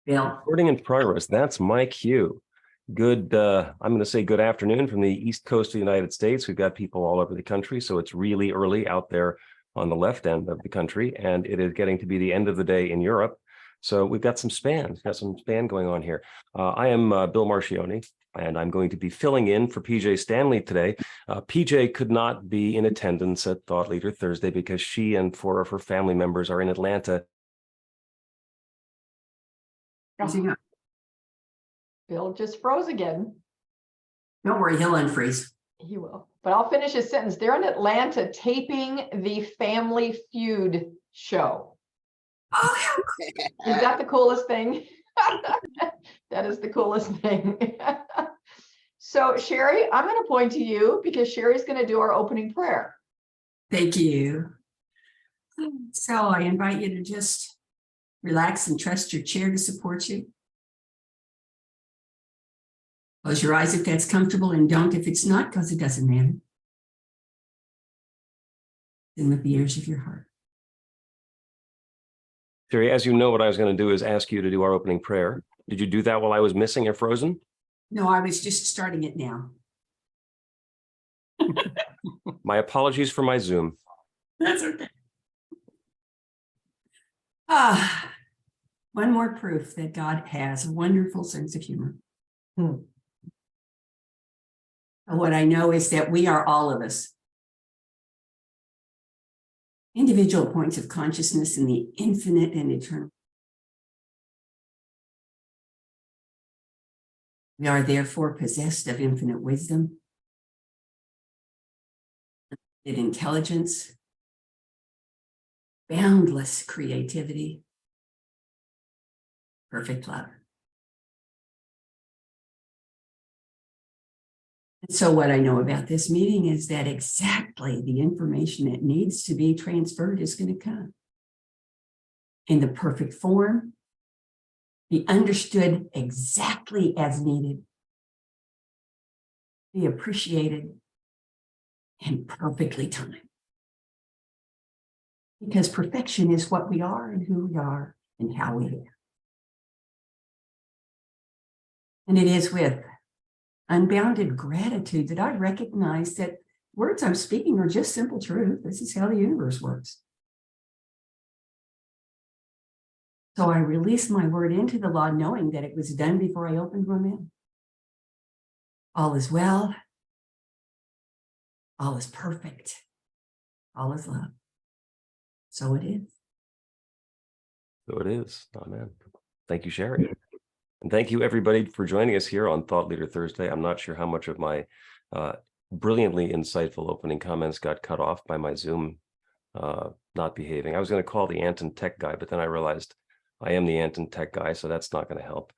Bill. Recording in progress. That's my cue. Good, I'm going to say good afternoon from the East Coast of the United States. We've got people all over the country, so it's really early out there on the left end of the country, and it is getting to be the end of the day in Europe. So we've got some span, going on here. I am Bill Marchiony, and I'm going to be filling in for PJ Stanley today. PJ could not be in attendance at Thought Leader Thursday because she and 4 of her family members are in Atlanta. Bill just froze again. Don't worry, he'll unfreeze. He will. But I'll finish his sentence. They're in Atlanta taping the Family Feud show. Oh, Is that the coolest thing? That is the coolest thing. So, Sherry, I'm going to point to you because Sherry's going to do our opening prayer. thank you. So I invite you to just relax and trust your chair to support you. Close your eyes if that's comfortable and don't if it's not, because it doesn't matter. Then with the ears of your heart. Sherry, as you know, what I was going to do is ask you to do our opening prayer. Did you do that while I was missing or frozen? No, I was just starting it now. My apologies for my Zoom. That's okay. One more proof that God has a wonderful sense of humor. What I know is that we are all of us individual points of consciousness in the infinite and eternal. We are therefore possessed of infinite wisdom, infinite intelligence, boundless creativity, perfect love. And so what I know about this meeting is that exactly the information that needs to be transferred is going to come in the perfect form, be understood exactly as needed, be appreciated, and perfectly timed. Because perfection is what we are and who we are and how we are. And it is with unbounded gratitude that I recognize that words I'm speaking are just simple truth. This is how the universe works. So I release my word into the law, knowing that it was done before I opened my mouth. All is well. All is perfect. All is love. So it is. So it is. Amen. Thank you, Sherry. And thank you, everybody, for joining us here on Thought Leader Thursday. I'm not sure how much of my brilliantly insightful opening comments got cut off by my Zoom not behaving. I was going to call the Anton Tech guy, but then I realized I am the Anton Tech guy, so that's not going to help.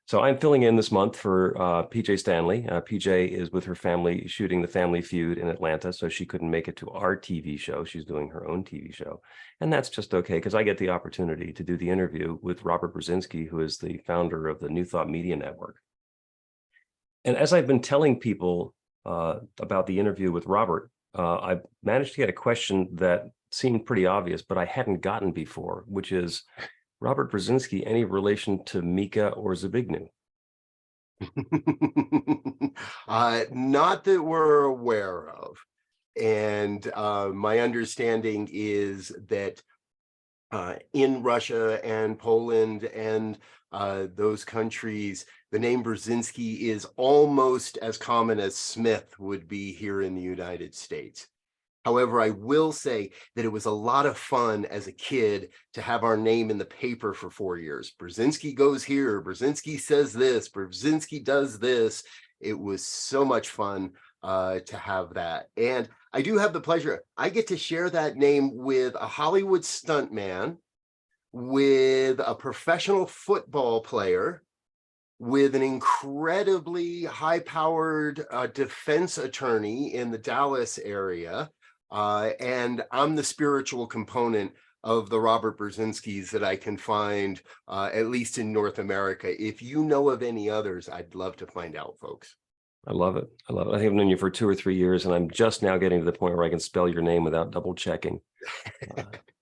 So I'm filling in this month for PJ Stanley. PJ is with her family shooting the Family Feud in Atlanta, so she couldn't make it to our TV show. She's doing her own TV show. And that's just okay, because I get the opportunity to do the interview with Robert Brzezinski, who is the founder of the New Thought Media Network. And as I've been telling people about the interview with Robert, I managed to get a question that seemed pretty obvious, but I hadn't gotten before, which is, Robert Brzezinski, any relation to Mika or Zbigniew? Not that we're aware of. And my understanding is that in Russia and Poland and those countries, the name Brzezinski is almost as common as Smith would be here in the United States. However, I will say that it was a lot of fun as a kid to have our name in the paper for 4 years. Brzezinski goes here, Brzezinski says this, Brzezinski does this. It was so much fun to have that. And I do have the pleasure, I get to share that name with a Hollywood stuntman, with a professional football player, with an incredibly high-powered defense attorney in the Dallas area. And I'm the spiritual component of the Robert Brzezinskis that I can find, at least in North America. If you know of any others, I'd love to find out, folks. I love it. I love it. I think I've known you for 2 or 3 years, and I'm just now getting to the point where I can spell your name without double checking,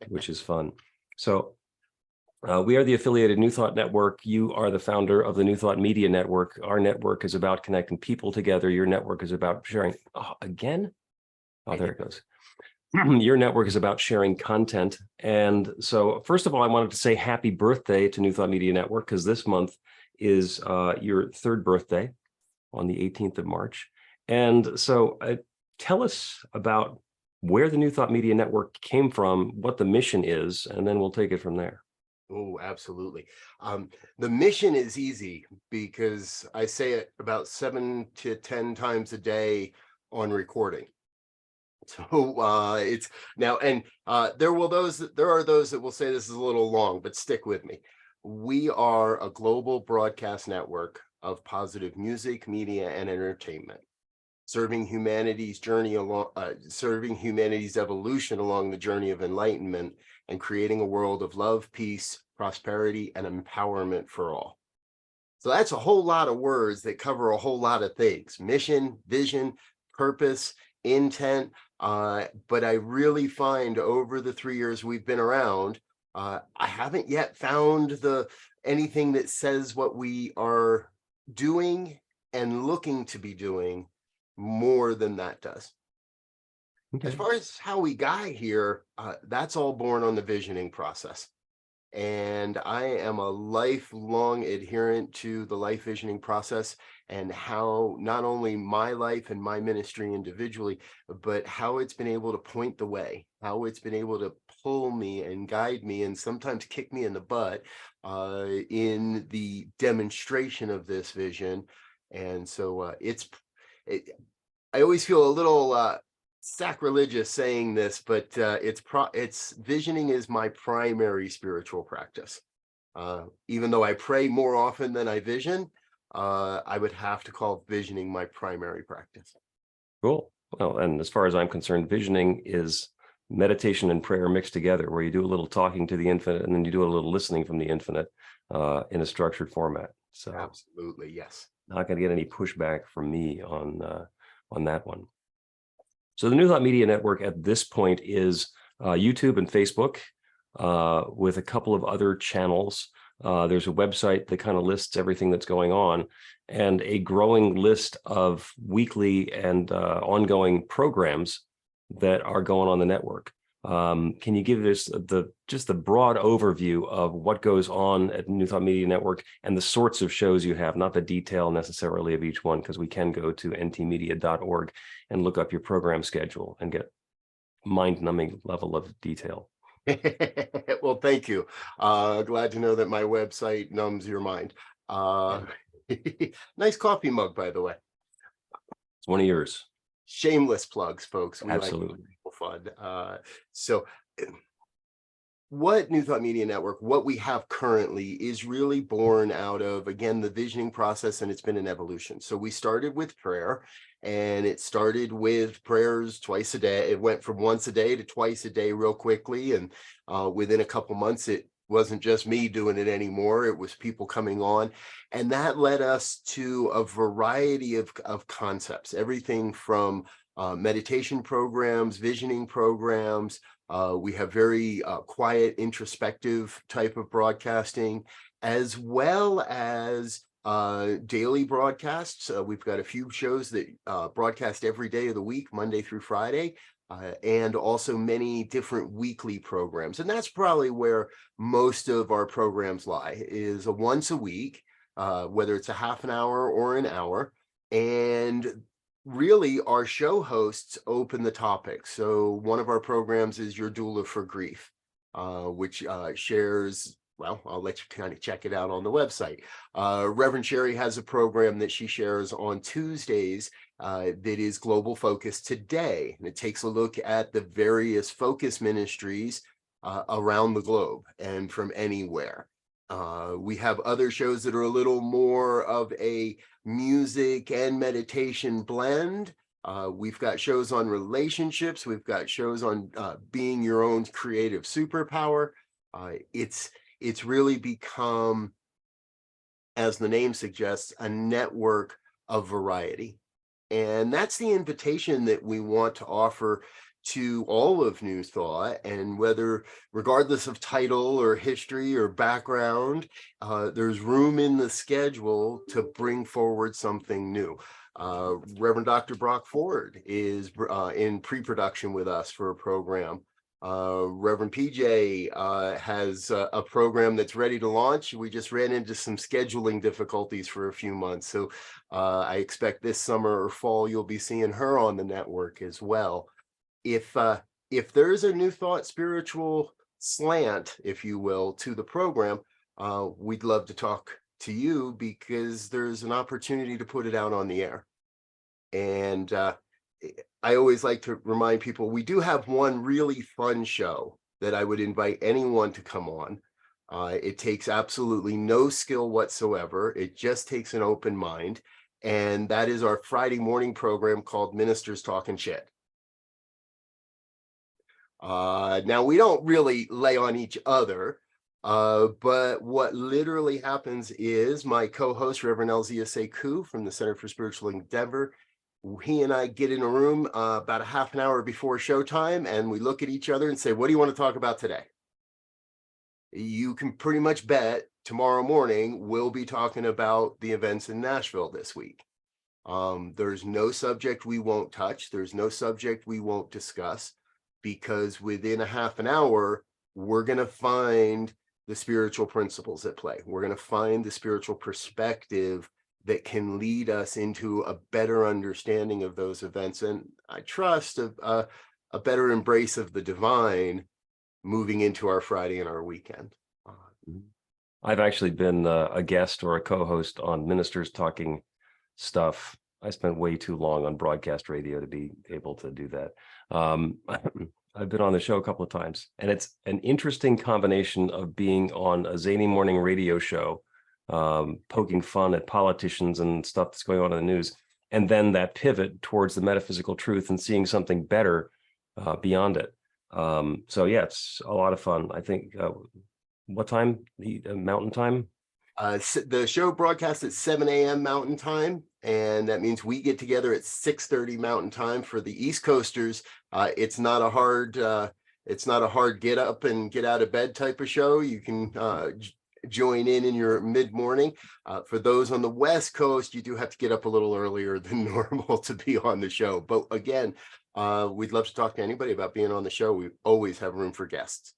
which is fun. So We are the affiliated New Thought Network. You are the founder of the New Thought Media Network. Our network is about connecting people together. Your network is about sharing. Oh, again? Oh, there it goes. Your network is about sharing content. And so, first of all, I wanted to say happy birthday to New Thought Media Network, because this month is your third birthday on the 18th of March. And so tell us about where the New Thought Media Network came from, what the mission is, and then we'll take it from there. Oh, absolutely. The mission is easy because I say it about 7 to 10 times a day on recording. So it's now, and there are those that will say this is a little long, but stick with me. We are a global broadcast network of positive music, media, and entertainment, serving humanity's evolution along the journey of enlightenment, and creating a world of love, peace, prosperity, and empowerment for all. So that's a whole lot of words that cover a whole lot of things: mission, vision, purpose, intent. But I really find over the 3 years we've been around, I haven't yet found anything that says what we are doing and looking to be doing more than that does. Okay. As far as how we got here, that's all born on the visioning process. And I am a lifelong adherent to the life visioning process, and how not only my life and my ministry individually, but how it's been able to point the way, how it's been able to pull me and guide me, and sometimes kick me in the butt in the demonstration of this vision. And so I always feel a little sacrilegious saying this, but it's visioning is my primary spiritual practice. Even though I pray more often than I vision, I would have to call visioning my primary practice. Cool. Well, and as far as I'm concerned, visioning is meditation and prayer mixed together, where you do a little talking to the infinite and then you do a little listening from the infinite in a structured format. So absolutely, yes. Not going to get any pushback from me on that one. So the New Thought Media Network at this point is YouTube and Facebook, with a couple of other channels. There's a website that kind of lists everything that's going on, and a growing list of weekly and ongoing programs that are going on the network. Can you give us just the broad overview of what goes on at New Thought Media Network and the sorts of shows you have, not the detail necessarily of each one, because we can go to ntmedia.org and look up your program schedule and get mind-numbing level of detail. Well, thank you. Glad to know that my website numbs your mind. Nice coffee mug, by the way. It's one of yours. Shameless plugs, folks. We Absolutely. like fun. So what New Thought Media Network, what we have currently, is really born out of, again, the visioning process, and it's been an evolution. So we started with prayer, and it started with prayers twice a day. It went from once a day to twice a day real quickly, and within a couple months, it wasn't just me doing it anymore. It was people coming on, and that led us to a variety of concepts, everything from meditation programs, visioning programs. We have very quiet, introspective type of broadcasting, as well as daily broadcasts. We've got a few shows that broadcast every day of the week, Monday through Friday. And also many different weekly programs. And that's probably where most of our programs lie, is a once a week, whether it's a half an hour or an hour. And really, our show hosts open the topic. So one of our programs is Your Doula for Grief, which shares, well, I'll let you kind of check it out on the website. Reverend Sherry has a program that she shares on Tuesdays that is Global Focus Today, and it takes a look at the various focus ministries around the globe and from anywhere. We have other shows that are a little more of a music and meditation blend. We've got shows on relationships. We've got shows on being your own creative superpower. It's really become, as the name suggests, a network of variety. And that's the invitation that we want to offer to all of New Thought, and whether, regardless of title or history or background, there's room in the schedule to bring forward something new. Reverend Dr. Brock Ford is in pre-production with us for a program. Reverend PJ has a program that's ready to launch. We just ran into some scheduling difficulties for a few months. So I expect this summer or fall, you'll be seeing her on the network as well. If there's a New Thought spiritual slant, if you will, to the program, we'd love to talk to you, because there's an opportunity to put it out on the air. And I always like to remind people, we do have one really fun show that I would invite anyone to come on. It takes absolutely no skill whatsoever. It just takes an open mind. And that is our Friday morning program called Ministers Talking Shit. Now, we don't really lay on each other, but what literally happens is my co-host, Reverend Elzia Sekou from the Center for Spiritual Endeavor, he and I get in a room about a half an hour before showtime, and we look at each other and say, what do you want to talk about today? You can pretty much bet tomorrow morning we'll be talking about the events in Nashville this week. There's no subject we won't touch. There's no subject we won't discuss, because within a half an hour, we're going to find the spiritual principles at play. We're going to find the spiritual perspective that can lead us into a better understanding of those events. And I trust a better embrace of the divine moving into our Friday and our weekend. I've actually been a guest or a co-host on Ministers Talking Stuff. I spent way too long on broadcast radio to be able to do that. I've been on the show a couple of times, and it's an interesting combination of being on a zany morning radio show, poking fun at politicians and stuff that's going on in the news, and then that pivot towards the metaphysical truth and seeing something better beyond it. So yeah, it's a lot of fun. I think, what time? The Mountain Time? The show broadcasts at 7 a.m. Mountain Time, and that means we get together at 6:30 Mountain Time. For the East Coasters, it's not a hard get up and get out of bed type of show. You can join in your mid-morning. For those on the West Coast, you do have to get up a little earlier than normal to be on the show. But again, we'd love to talk to anybody about being on the show. We always have room for guests.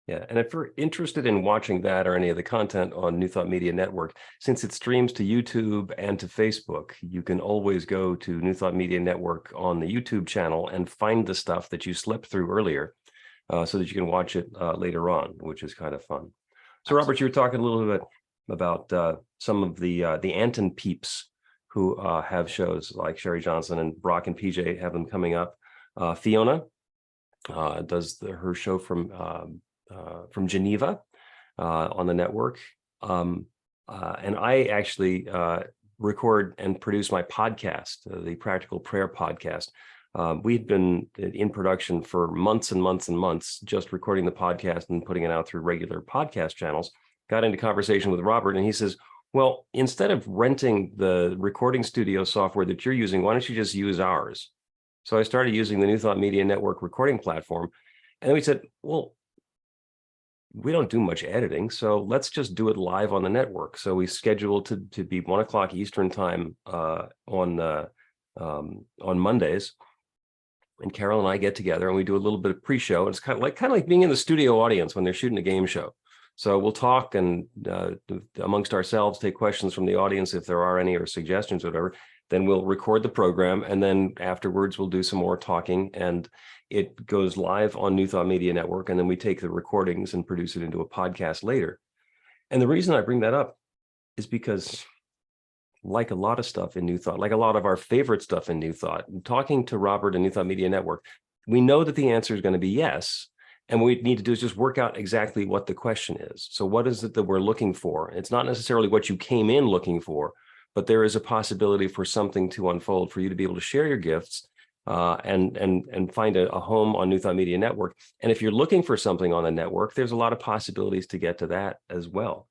Yeah, and if you're interested in watching that or any of the content on New Thought Media Network, since it streams to YouTube and to Facebook, you can always go to New Thought Media Network on the YouTube channel and find the stuff that you slipped through earlier, so that you can watch it later on, which is kind of fun. So, Robert, you were talking a little bit about some of the Anton peeps who have shows like Sherry Johnson and Brock and PJ have them coming up. Fiona does her show from Geneva on the network. And I actually record and produce my podcast, the Practical Prayer Podcast. We've been in production for months and months and months, just recording the podcast and putting it out through regular podcast channels. Got into conversation with Robert, and he says, well, instead of renting the recording studio software that you're using, why don't you just use ours? So I started using the New Thought Media Network recording platform. And then we said, well, we don't do much editing, so let's just do it live on the network. So we scheduled to be 1 o'clock Eastern time on Mondays. And Carol and I get together and we do a little bit of pre-show. It's kind of like being in the studio audience when they're shooting a game show. So we'll talk and amongst ourselves, take questions from the audience if there are any, or suggestions or whatever. Then we'll record the program, and then afterwards we'll do some more talking, and it goes live on New Thought Media Network, and then we take the recordings and produce it into a podcast later. And the reason I bring that up is because, like a lot of stuff in New Thought, like a lot of our favorite stuff in New Thought, talking to Robert and New Thought Media Network, we know that the answer is going to be yes. And what we need to do is just work out exactly what the question is. So what is it that we're looking for? It's not necessarily what you came in looking for, but there is a possibility for something to unfold, for you to be able to share your gifts and find a home on New Thought Media Network. And if you're looking for something on the network, there's a lot of possibilities to get to that as well.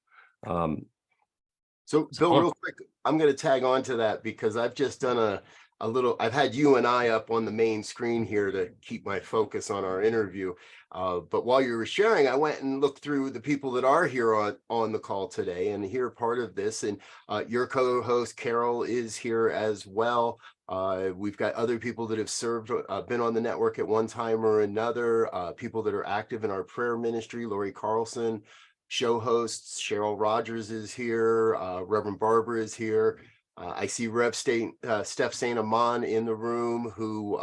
So Bill, real quick, I'm going to tag on to that, because I've just done I've had you and I up on the main screen here to keep my focus on our interview. But while you were sharing, I went and looked through the people that are here on the call today and here part of this. And your co-host Carol is here as well. We've got other people that have served, been on the network at one time or another, people that are active in our prayer ministry. Lori Carlson, show hosts, Cheryl Rogers is here, Reverend Barbara is here. I see Rev Steph Saint Amand in the room, who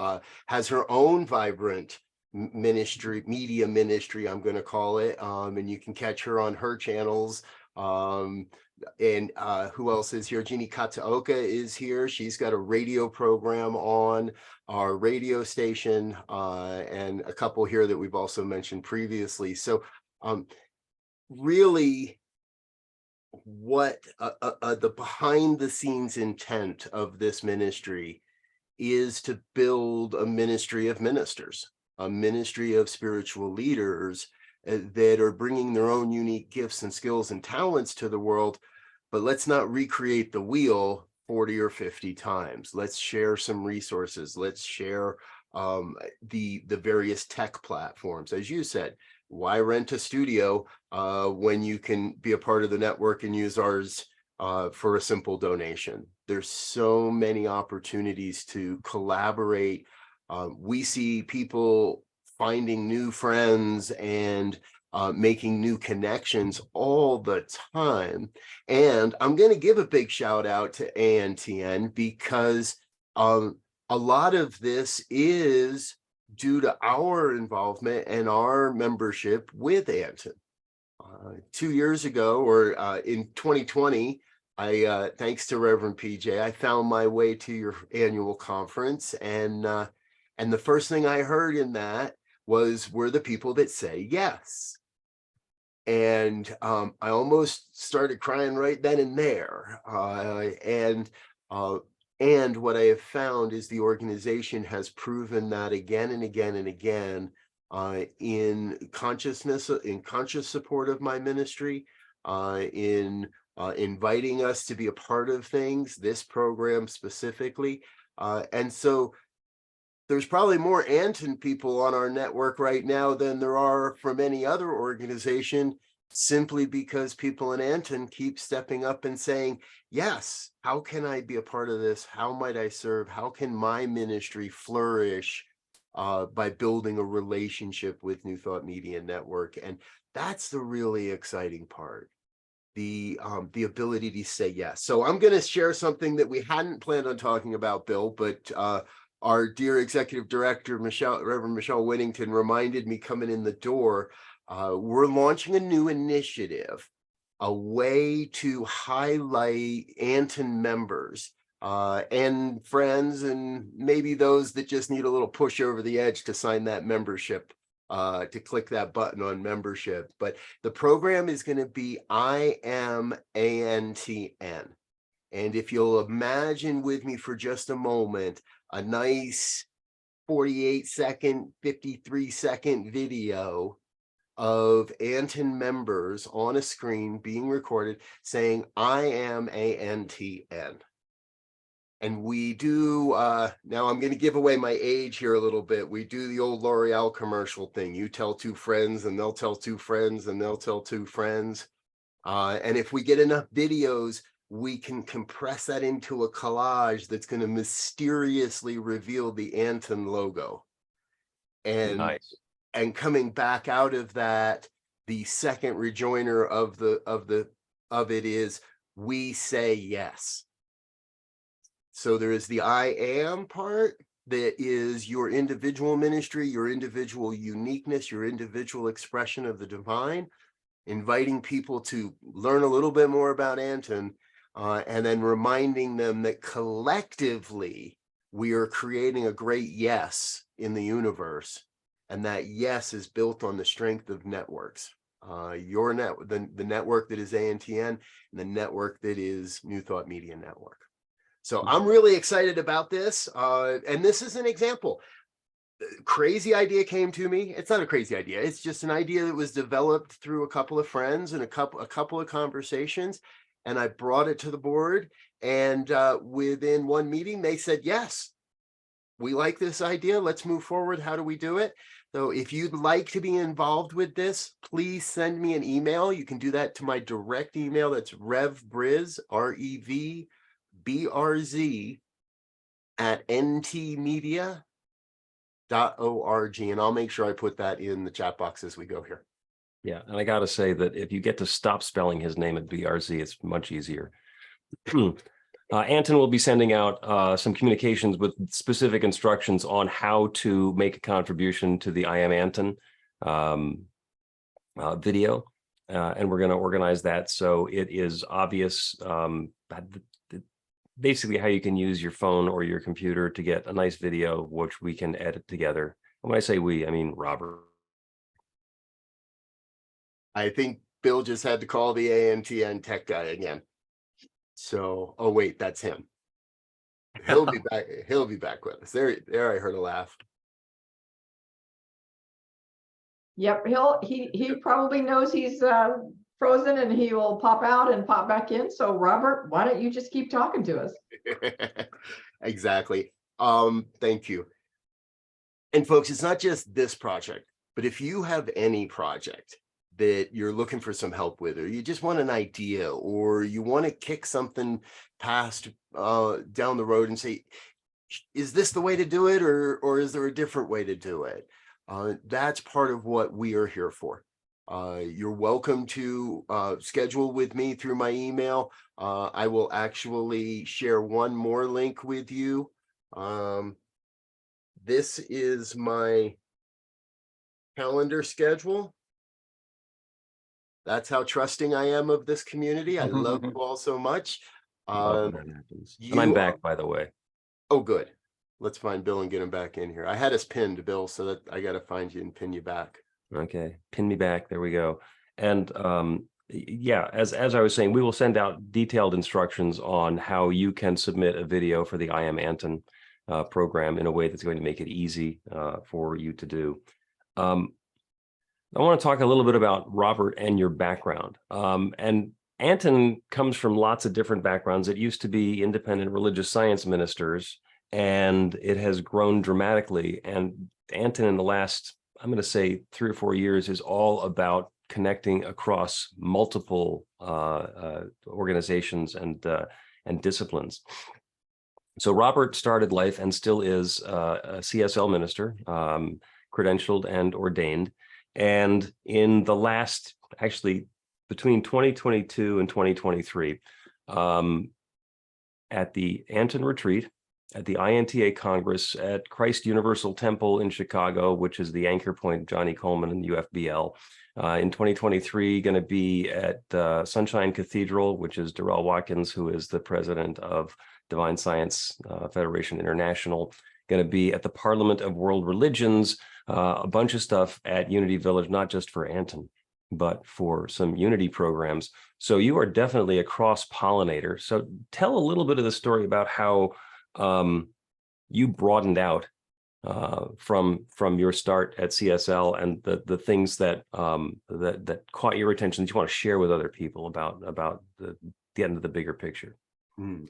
has her own vibrant media ministry, I'm going to call it, and you can catch her on her channels. And who else is here? Jeannie Katsuoka is here. She's got a radio program on our radio station, and a couple here that we've also mentioned previously. So really, what the behind the scenes intent of this ministry is to build a ministry of ministers, a ministry of spiritual leaders that are bringing their own unique gifts and skills and talents to the world. But let's not recreate the wheel 40 or 50 times. Let's share some resources. Let's share the various tech platforms. As you said, why rent a studio when you can be a part of the network and use ours for a simple donation? There's so many opportunities to collaborate. We see people finding new friends and making new connections all the time. And I'm going to give a big shout out to ANTN, because a lot of this is due to our involvement and our membership with Anton. 2 years ago, or in 2020, I thanks to Reverend PJ, I found my way to your annual conference, and the first thing I heard in that was, we're the people that say yes. And I almost started crying right then and there. And what I have found is the organization has proven that again and again and again, in conscious support of my ministry, in inviting us to be a part of things, this program specifically. And so there's probably more Anton people on our network right now than there are from any other organization, simply because people in Anton keep stepping up and saying, yes, how can I be a part of this? How might I serve? How can my ministry flourish by building a relationship with New Thought Media Network? And that's the really exciting part, the ability to say yes. So I'm going to share something that we hadn't planned on talking about, Bill, but our dear executive director, Reverend Michelle Whittington, reminded me coming in the door. We're launching a new initiative, a way to highlight Anton members and friends, and maybe those that just need a little push over the edge to sign that membership, to click that button on membership. But the program is going to be I Am ANTN. And if you'll imagine with me for just a moment, a nice 48-second, 53-second video of Anton members on a screen being recorded saying, I am ANTN. And we do, now I'm going to give away my age here a little bit. We do the old L'Oreal commercial thing. You tell two friends and they'll tell two friends and they'll tell two friends. And if we get enough videos, we can compress that into a collage that's going to mysteriously reveal the Anton logo. And Nice. And coming back out of that, the second rejoinder of it is, we say yes. So there is the I am part, that is your individual ministry, your individual uniqueness, your individual expression of the divine, inviting people to learn a little bit more about Anton, and then reminding them that collectively we are creating a great yes in the universe. And that yes is built on the strength of networks. The network that is ANTN, and the network that is New Thought Media Network. So I'm really excited about this. And this is an example. Crazy idea came to me. It's not a crazy idea. It's just an idea that was developed through a couple of friends and a couple of conversations. and I brought it to the board, and within one meeting, they said, yes, we like this idea. Let's move forward. How do we do it? So if you'd like to be involved with this, please send me an email. You can do that to my direct email. That's revbrz, REVBRZ @ntmedia.org. And I'll make sure I put that in the chat box as we go here. Yeah, and I got to say that if you get to stop spelling his name at BRZ, it's much easier. Anton will be sending out some communications with specific instructions on how to make a contribution to the I Am Anton video, and we're going to organize that so it is obvious basically how you can use your phone or your computer to get a nice video, which we can edit together. And when I say we, I mean Robert. I think Bill just had to call the ANTN tech guy again. So, oh wait, that's him. He'll be back. He'll be back with us. There, I heard a laugh. Yep, he probably knows he's frozen, and he will pop out and pop back in. So Robert, why don't you just keep talking to us? Exactly. Thank you. And folks, it's not just this project, but if you have any project that you're looking for some help with, or you just want an idea, or you want to kick something past down the road and say, is this the way to do it, or is there a different way to do it? That's part of what we are here for. You're welcome to schedule with me through my email. I will actually share one more link with you. This is my calendar schedule. That's how trusting I am of this community. I love you all so much. And I'm back, by the way. Oh, good. Let's find Bill and get him back in here. I had us pinned, Bill, so that I got to find you and pin you back. Okay, pin me back. There we go. And yeah, as I was saying, we will send out detailed instructions on how you can submit a video for the I Am Anton program in a way that's going to make it easy for you to do. I want to talk a little bit about Robert and your background. And Anton comes from lots of different backgrounds. It used to be independent religious science ministers, and it has grown dramatically. And Anton, in the last, I'm going to say 3 or 4 years, is all about connecting across multiple organizations and disciplines. So Robert started life and still is a CSL minister, credentialed and ordained. And in the last, actually, between 2022 and 2023, at the Anton Retreat, at the INTA Congress, at Christ Universal Temple in Chicago, which is the anchor point of Johnny Coleman and UFBL. In 2023, going to be at Sunshine Cathedral, which is Darrell Watkins, who is the president of Divine Science Federation International. Going to be at the Parliament of World Religions, a bunch of stuff at Unity Village, not just for Anton, but for some Unity programs. So you are definitely a cross-pollinator. So tell a little bit of the story about how you broadened out from your start at CSL, and the things that that caught your attention that you want to share with other people about getting to the bigger picture.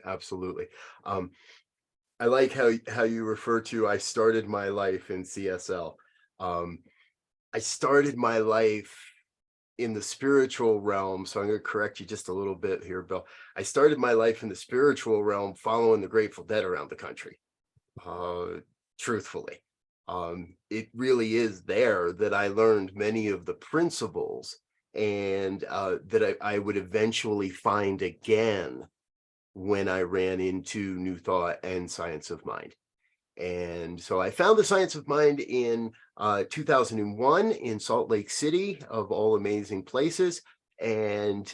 Absolutely. I like how you refer to, I started my life in CSL. I started my life in the spiritual realm. So I'm going to correct you just a little bit here, Bill. I started my life in the spiritual realm following the Grateful Dead around the country. Truthfully, it really is there that I learned many of the principles, and that I would eventually find again when I ran into New Thought and Science of Mind. And so I found the Science of Mind in 2001 in Salt Lake City, of all amazing places, and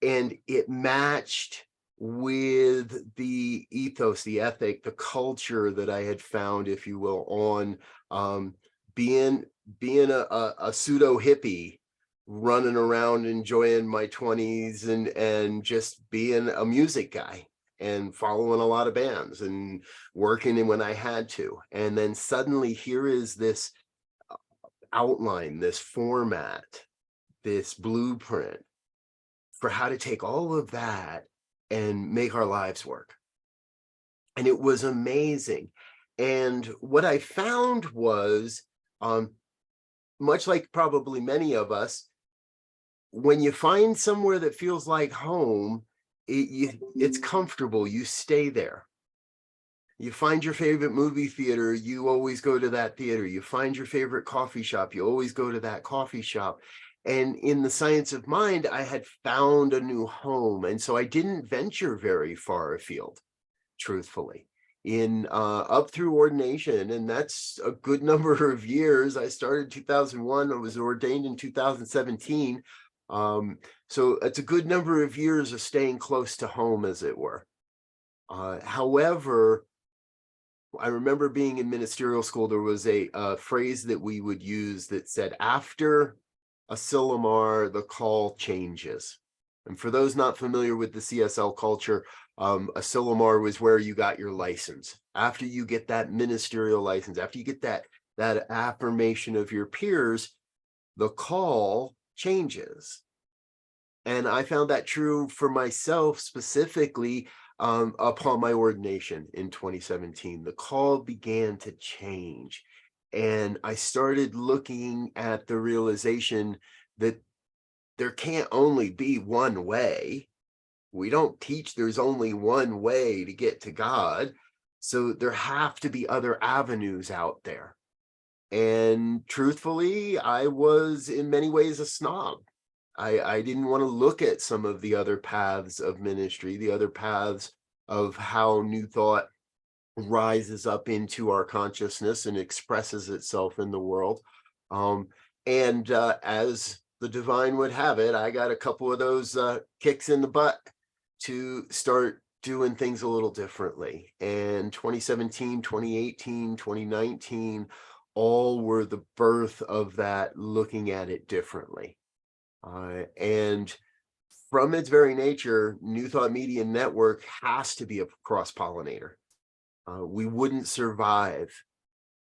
it matched with the ethos, the ethic, the culture that I had found, if you will, on being a pseudo hippie, running around enjoying my 20s and just being a music guy and following a lot of bands and working in when I had to. And then suddenly here is this outline, this format, this blueprint for how to take all of that and make our lives work. And it was amazing. And what I found was, much like probably many of us, when you find somewhere that feels like home, it's comfortable, you stay there. You find your favorite movie theater, you always go to that theater. You find your favorite coffee shop, you always go to that coffee shop. And in the science of mind, I had found a new home. And so I didn't venture very far afield, truthfully, in up through ordination. And that's a good number of years. I started 2001, I was ordained in 2017. So it's a good number of years of staying close to home, as it were. However, I remember being in ministerial school, there was a phrase that we would use that said, after a Sillamar, the call changes. And for those not familiar with the CSL culture, a Sillamar was where you got your license. After you get that ministerial license, after you get that affirmation of your peers, the call changes. And I found that true for myself specifically upon my ordination in 2017. The call began to change. And I started looking at the realization that there can't only be one way. We don't teach there's only one way to get to God. So there have to be other avenues out there. And truthfully, I was in many ways a snob. I didn't want to look at some of the other paths of ministry, the other paths of how New Thought rises up into our consciousness and expresses itself in the world. As the divine would have it, I got a couple of those kicks in the butt to start doing things a little differently. And 2017, 2018, 2019, all were the birth of that looking at it differently. And from its very nature, New Thought Media Network has to be a cross-pollinator. We wouldn't survive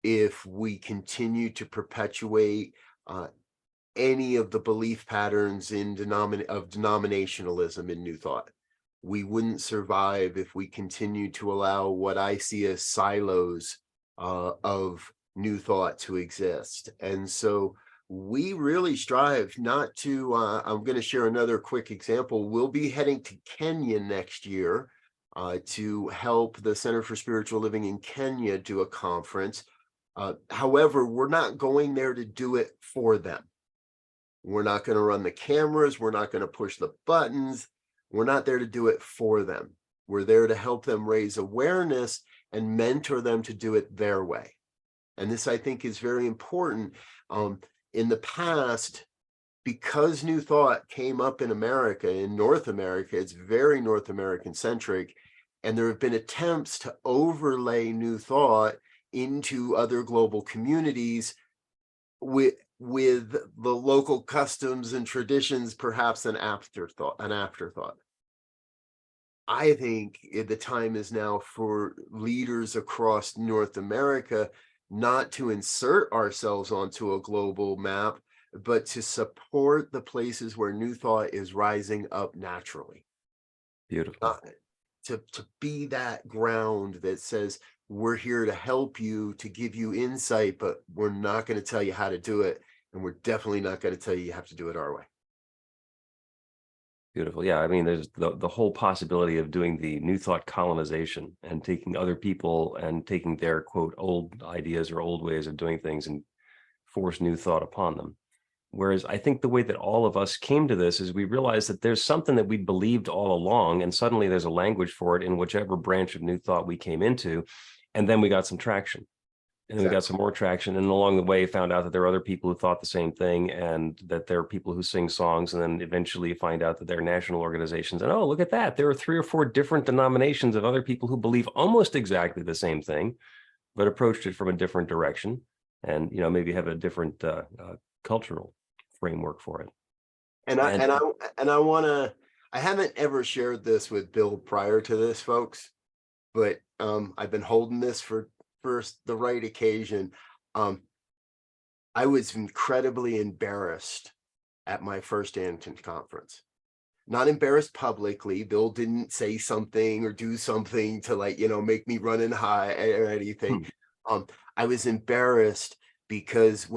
if we continue to perpetuate any of the belief patterns in denominationalism in New Thought. We wouldn't survive if we continue to allow what I see as silos of New Thought to exist. And so we really strive not to, I'm going to share another quick example. We'll be heading to Kenya next year to help the Center for Spiritual Living in Kenya do a conference. However, we're not going there to do it for them. We're not going to run the cameras. We're not going to push the buttons. We're not there to do it for them. We're there to help them raise awareness and mentor them to do it their way. And this, I think, is very important. In the past, because New Thought came up in America, in North America, it's very North American centric, and there have been attempts to overlay New Thought into other global communities with the local customs and traditions, perhaps an afterthought. I think the time is now for leaders across North America not to insert ourselves onto a global map, but to support the places where New Thought is rising up naturally. Beautiful. To be that ground that says, we're here to help you, to give you insight, but we're not going to tell you how to do it. And we're definitely not going to tell you have to do it our way. Beautiful. Yeah. I mean, there's the whole possibility of doing the New Thought colonization and taking other people and taking their, quote, old ideas or old ways of doing things and force New Thought upon them. Whereas I think the way that all of us came to this is we realized that there's something that we believed all along, and suddenly there's a language for it in whichever branch of New Thought we came into. And then we got some traction. And then we got some more traction, and along the way found out that there are other people who thought the same thing, and that there are people who sing songs, and then eventually find out that there are national organizations. And oh, look at that. There are 3 or 4 different denominations of other people who believe almost exactly the same thing, but approached it from a different direction, and maybe have a different cultural framework for it. And I want to, I haven't ever shared this with Bill prior to this, folks, but I've been holding this for the right occasion. I was incredibly embarrassed at my first Anton conference. not embarrassed publicly. Bill didn't say something or do something to like, make me run and hide or anything. I was embarrassed because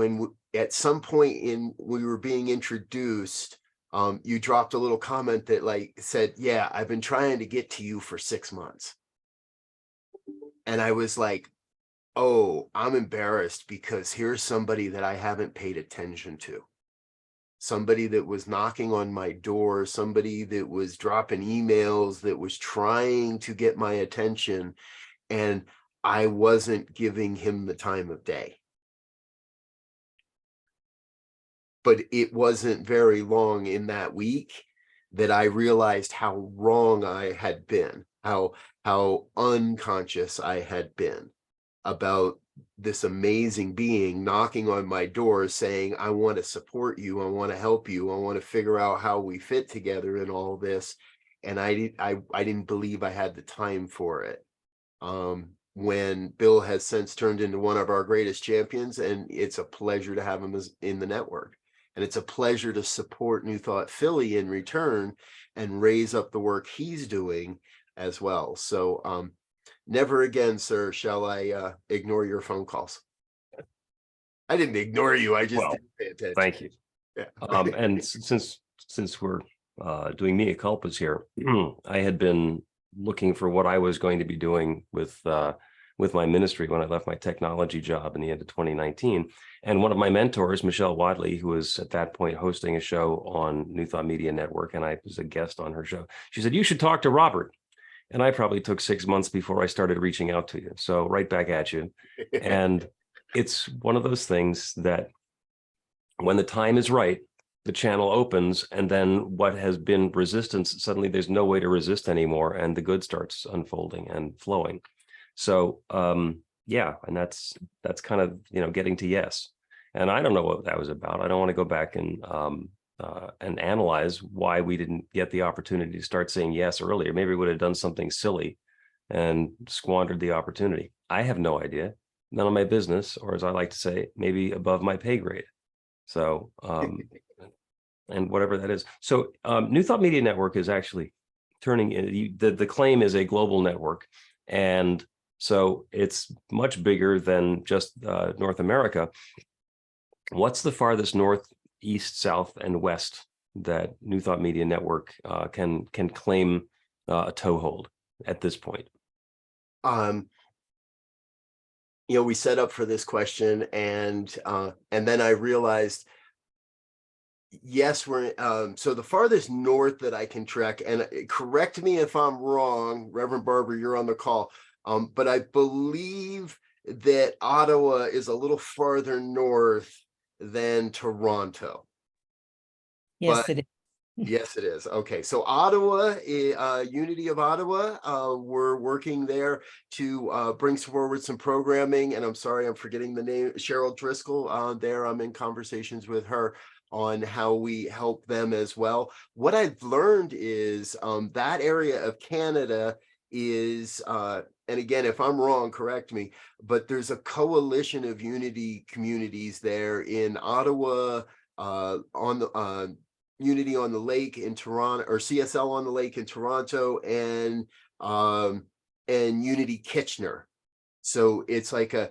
at some point we were being introduced, you dropped a little comment that like said, yeah, I've been trying to get to you for 6 months. And I was like, oh, I'm embarrassed because here's somebody that I haven't paid attention to. Somebody that was knocking on my door, somebody that was dropping emails, that was trying to get my attention, and I wasn't giving him the time of day. But it wasn't very long in that week that I realized how wrong I had been, how unconscious I had been about this amazing being knocking on my door saying, I want to support you, I want to help you, I want to figure out how we fit together in all this. And I didn't believe I had the time for it. When Bill has since turned into one of our greatest champions, and it's a pleasure to have him in the network. And it's a pleasure to support New Thought Philly in return and raise up the work he's doing as well. So never again, sir, shall I ignore your phone calls. I didn't ignore you. I just didn't pay attention. Thank you. Yeah. And since we're doing mea culpas here, I had been looking for what I was going to be doing with my ministry when I left my technology job in the end of 2019. And one of my mentors, Michelle Wadley, who was at that point hosting a show on New Thought Media Network, and I was a guest on her show, she said, you should talk to Robert. And I probably took 6 months before I started reaching out to you. So right back at you. And it's one of those things that when the time is right, the channel opens, and then what has been resistance, suddenly there's no way to resist anymore, and the good starts unfolding and flowing. So yeah, and that's kind of, getting to yes. And I don't know what that was about. I don't want to go back and analyze why we didn't get the opportunity to start saying yes earlier. Maybe we would have done something silly and squandered the opportunity. I have no idea. None of my business, or as I like to say, maybe above my pay grade. So, and whatever that is. So New Thought Media Network is actually turning in, the claim is a global network. And so it's much bigger than just North America. What's the farthest north, east, south, and west that New Thought Media Network can claim a toehold at this point? We set up for this question, and then I realized, yes, we're so the farthest north that I can track, and correct me if I'm wrong, Reverend Barber, you're on the call, but I believe that Ottawa is a little farther north than Toronto. Yes, But it is. yes, it is. Okay, so Ottawa, Unity of Ottawa, we're working there to bring forward some programming. And I'm sorry, I'm forgetting the name, Cheryl Driscoll. There, I'm in conversations with her on how we help them as well. What I've learned is that area of Canada is, and again, if I'm wrong, correct me, but there's a coalition of Unity communities there in Ottawa, on the Unity on the Lake in Toronto, or CSL on the Lake in Toronto, and Unity Kitchener. So it's like a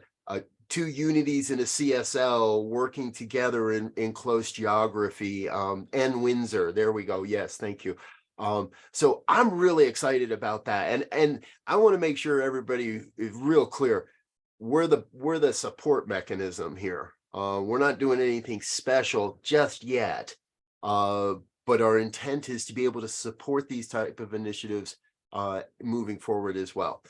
two unities in a CSL working together in close geography, and Windsor. There we go. Yes, thank you. So I'm really excited about that, and I want to make sure everybody is real clear. We're the support mechanism here. We're not doing anything special just yet, but our intent is to be able to support these type of initiatives moving forward as well.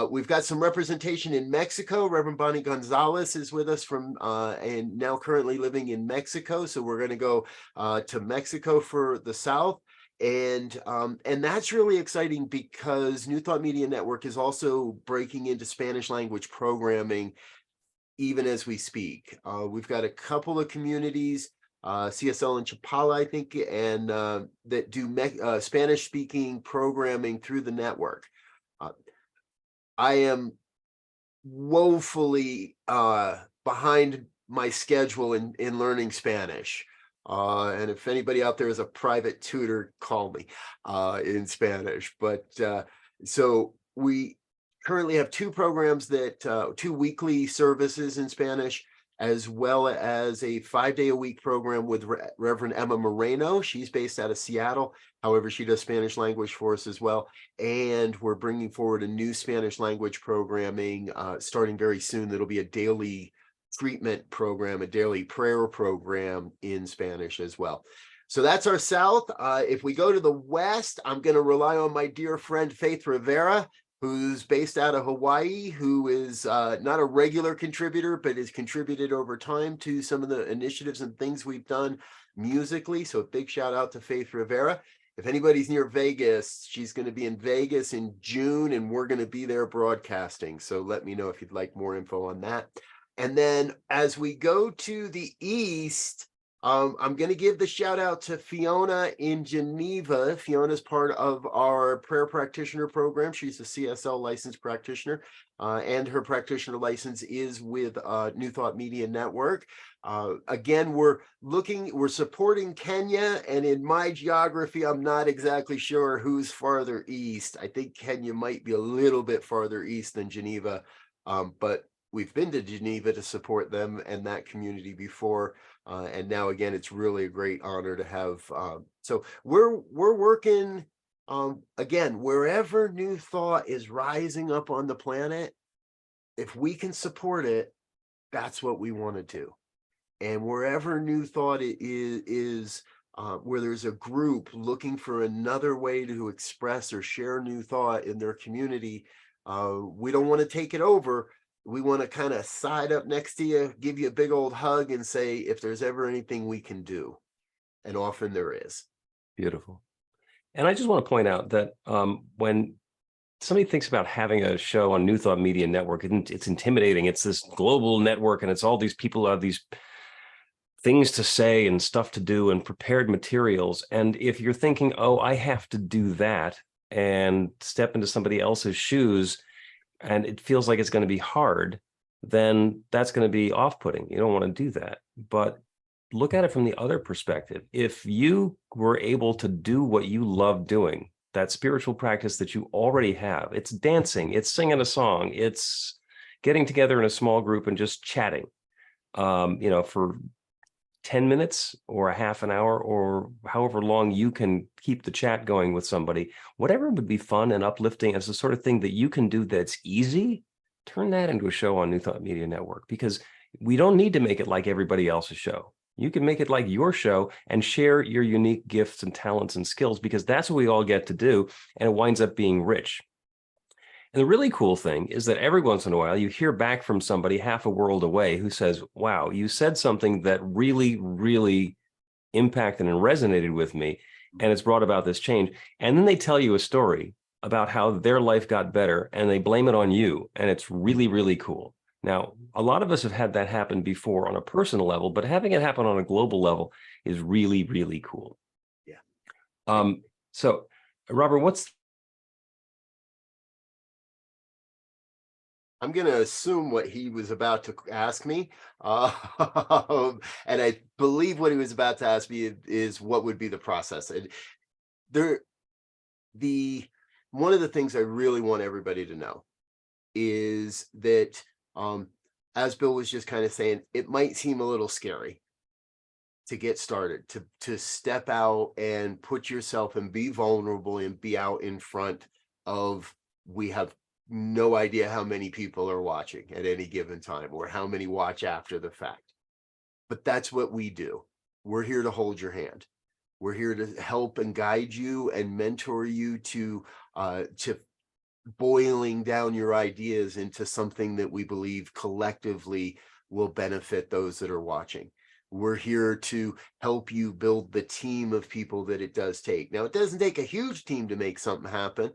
We've got some representation in Mexico. Reverend Bonnie Gonzalez is with us from and now currently living in Mexico. So we're going to go to Mexico for the South. And that's really exciting because New Thought Media Network is also breaking into Spanish language programming even as we speak. We've got a couple of communities, CSL in Chapala, I think, and that do Spanish speaking programming through the network. I am woefully behind my schedule in learning Spanish. And if anybody out there is a private tutor, call me in Spanish. But so we currently have two programs that two weekly services in Spanish, as well as a 5-day-a-week program with Reverend Emma Moreno. She's based out of Seattle. However, she does Spanish language for us as well. And we're bringing forward a new Spanish language programming starting very soon. That'll be a daily treatment program, a daily prayer program in Spanish as well. So that's our South. If we go to the West, I'm going to rely on my dear friend Faith Rivera, who's based out of Hawaii, who is not a regular contributor, but has contributed over time to some of the initiatives and things we've done musically. So a big shout out to Faith Rivera. If anybody's near Vegas, she's going to be in Vegas in June, and we're going to be there broadcasting. So let me know if you'd like more info on that. And then as we go to the East, I'm going to give the shout out to Fiona in Geneva. Fiona's part of our prayer practitioner program. She's a CSL licensed practitioner, and her practitioner license is with New Thought Media Network. Again, we're supporting Kenya, and in my geography, I'm not exactly sure who's farther east. I think Kenya might be a little bit farther east than Geneva, but we've been to Geneva to support them and that community before. And now again, it's really a great honor to have. So we're working again, wherever New Thought is rising up on the planet, if we can support it, that's what we want to do. And wherever New Thought is where there's a group looking for another way to express or share New Thought in their community, we don't want to take it over. We want to kind of side up next to you, give you a big old hug and say, if there's ever anything we can do. And often there is. Beautiful. And I just want to point out that when somebody thinks about having a show on New Thought Media Network, it's intimidating. It's this global network, and it's all these people who have these things to say and stuff to do and prepared materials. And if you're thinking, oh, I have to do that and step into somebody else's shoes, and it feels like it's going to be hard, then that's going to be off-putting. You don't want to do that. But look at it from the other perspective. If you were able to do what you love doing, that spiritual practice that you already have, it's dancing, it's singing a song, it's getting together in a small group and just chatting, for 10 minutes or a half an hour or however long you can keep the chat going with somebody, whatever would be fun and uplifting as the sort of thing that you can do that's easy, turn that into a show on New Thought Media Network, because we don't need to make it like everybody else's show. You can make it like your show and share your unique gifts and talents and skills, because that's what we all get to do, and it winds up being rich. And the really cool thing is that every once in a while, you hear back from somebody half a world away who says, wow, you said something that really, really impacted and resonated with me, and it's brought about this change. And then they tell you a story about how their life got better, and they blame it on you. And it's really, really cool. Now, a lot of us have had that happen before on a personal level, but having it happen on a global level is really, really cool. Yeah. So, Robert, I'm going to assume what he was about to ask me. And I believe what he was about to ask me is what would be the process. And one of the things I really want everybody to know is that, as Bill was just kind of saying, it might seem a little scary to get started, to step out and put yourself and be vulnerable and be out in front of, we have no idea how many people are watching at any given time or how many watch after the fact. But that's what we do. We're here to hold your hand. We're here to help and guide you and mentor you to boiling down your ideas into something that we believe collectively will benefit those that are watching. We're here to help you build the team of people that it does take. Now, it doesn't take a huge team to make something happen.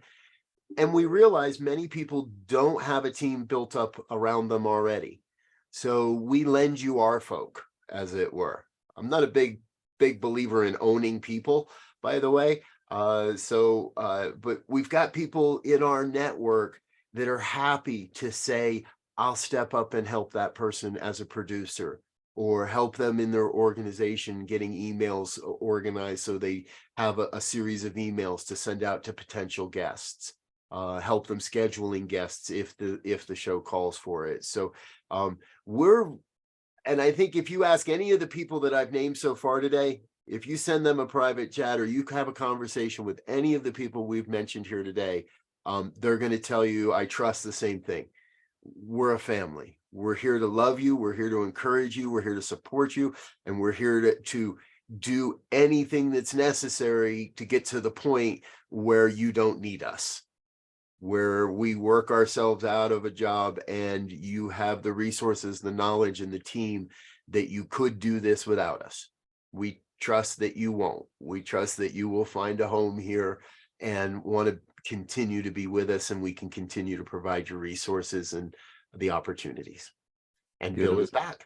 And we realize many people don't have a team built up around them already. So we lend you our folk, as it were. I'm not a big believer in owning people, by the way. But we've got people in our network that are happy to say, I'll step up and help that person as a producer, or help them in their organization getting emails organized so they have a series of emails to send out to potential guests. Help them scheduling guests if the show calls for it. So and I think if you ask any of the people that I've named so far today, if you send them a private chat or you have a conversation with any of the people we've mentioned here today, they're going to tell you, I trust the same thing. We're a family. We're here to love you. We're here to encourage you. We're here to support you. And we're here to do anything that's necessary to get to the point where you don't need us, where we work ourselves out of a job and you have the resources, the knowledge, and the team that you could do this without us. We trust that you won't. We trust that you will find a home here and want to continue to be with us, and we can continue to provide your resources and the opportunities. And Good. Bill is back.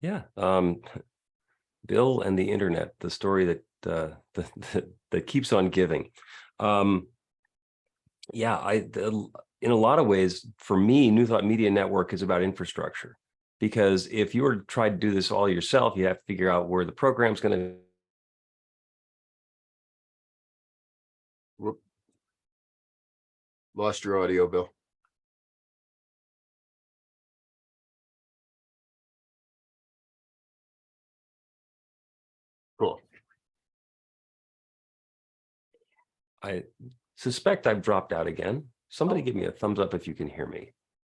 Yeah. Bill and the internet, the story that keeps on giving. Yeah, in a lot of ways, for me, New Thought Media Network is about infrastructure, because if you were to try to do this all yourself, you have to figure out where the program's going to. Lost your audio, Bill. Cool. I suspect I've dropped out again. Somebody give me a thumbs up if you can hear me.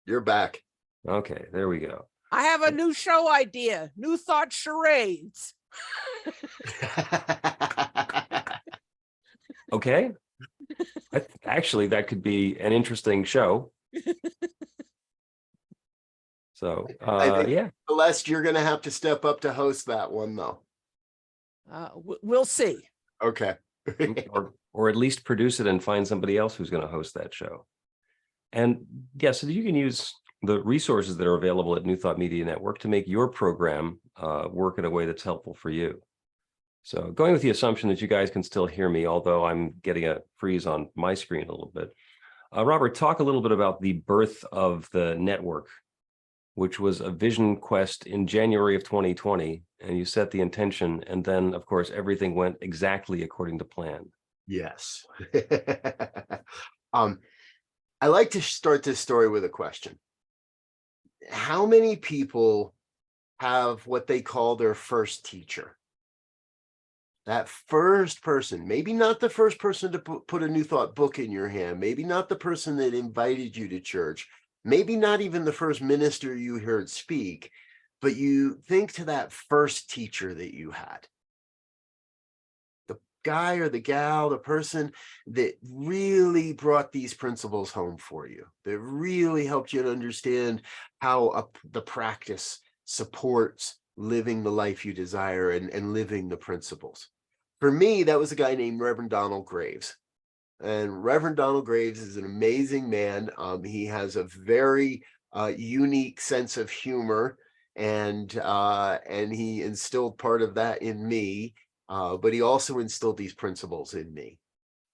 You're back. Okay, there we go. I have a new show idea. New Thought Charades. Okay. Actually, that could be an interesting show. So, I think, yeah. Celeste, you're going to have to step up to host that one, though. We'll see. Okay. or at least produce it and find somebody else who's going to host that show. And yeah, so you can use the resources that are available at New Thought Media Network to make your program work in a way that's helpful for you. So going with the assumption that you guys can still hear me, although I'm getting a freeze on my screen a little bit. Robert, talk a little bit about the birth of the network, which was a vision quest in January of 2020, and you set the intention, and then, of course, everything went exactly according to plan. Yes. I like to start this story with a question. How many people have what they call their first teacher? That first person, maybe not the first person to put a New Thought book in your hand, maybe not the person that invited you to church, maybe not even the first minister you heard speak, but you think to that first teacher that you had. The guy or the gal, the person that really brought these principles home for you, that really helped you to understand how the practice supports living the life you desire and living the principles. For me, that was a guy named Reverend Donald Graves. And Reverend Donald Graves is an amazing man. He has a very unique sense of humor, and he instilled part of that in me, but he also instilled these principles in me.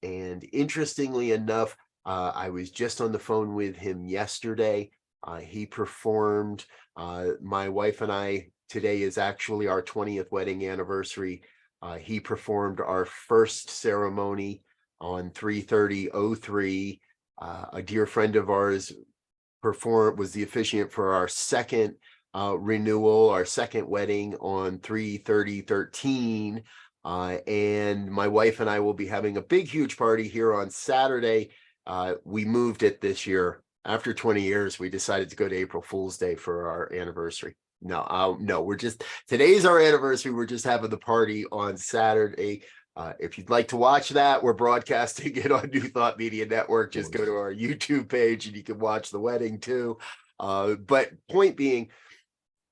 And interestingly enough, I was just on the phone with him yesterday. He performed, my wife and I, today is actually our 20th wedding anniversary. He performed our first ceremony on 3/30/03. A dear friend of ours was the officiant for our second renewal, our second wedding on 3/30/13. And my wife and I will be having a big, huge party here on Saturday. We moved it this year. After 20 years, we decided to go to April Fool's Day for our anniversary. No, today's our anniversary. We're just having the party on Saturday. If you'd like to watch that, we're broadcasting it on New Thought Media Network. Just go to our YouTube page and you can watch the wedding too. But point being,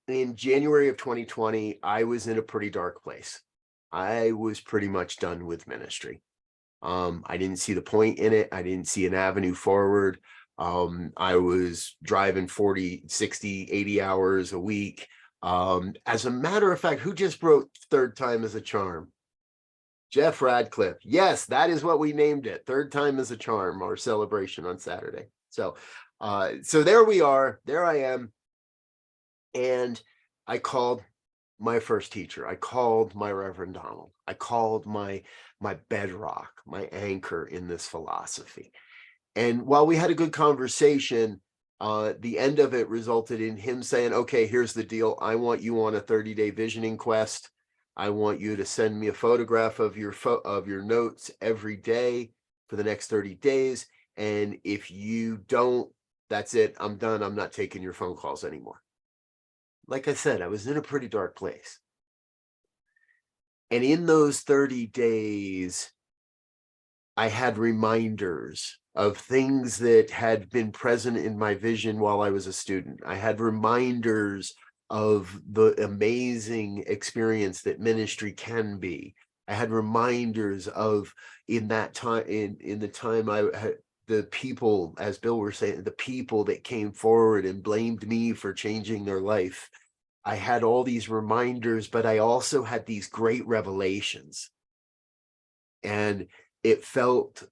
in January of 2020, I was in a pretty dark place. I was pretty much done with ministry. I didn't see the point in it. I didn't see an avenue forward. I was driving 40, 60, 80 hours a week. As a matter of fact, who just wrote Third Time as a Charm? Jeff Radcliffe. Yes, that is what we named it. Third Time as a Charm, our celebration on Saturday. So there we are. There I am. And I called my first teacher. I called my Reverend Donald. I called my bedrock, my anchor in this philosophy. And while we had a good conversation, the end of it resulted in him saying, okay, here's the deal. I want you on a 30-day visioning quest. I want you to send me a photograph of your notes every day for the next 30 days. And if you don't, that's it. I'm done. I'm not taking your phone calls anymore. Like I said, I was in a pretty dark place. And in those 30 days, I had reminders of things that had been present in my vision while I was a student. I had reminders of the amazing experience that ministry can be. I had reminders of in that time, in the time I had, the people, as Bill were saying, the people that came forward and blamed me for changing their life. I had all these reminders, but I also had these great revelations. And it felt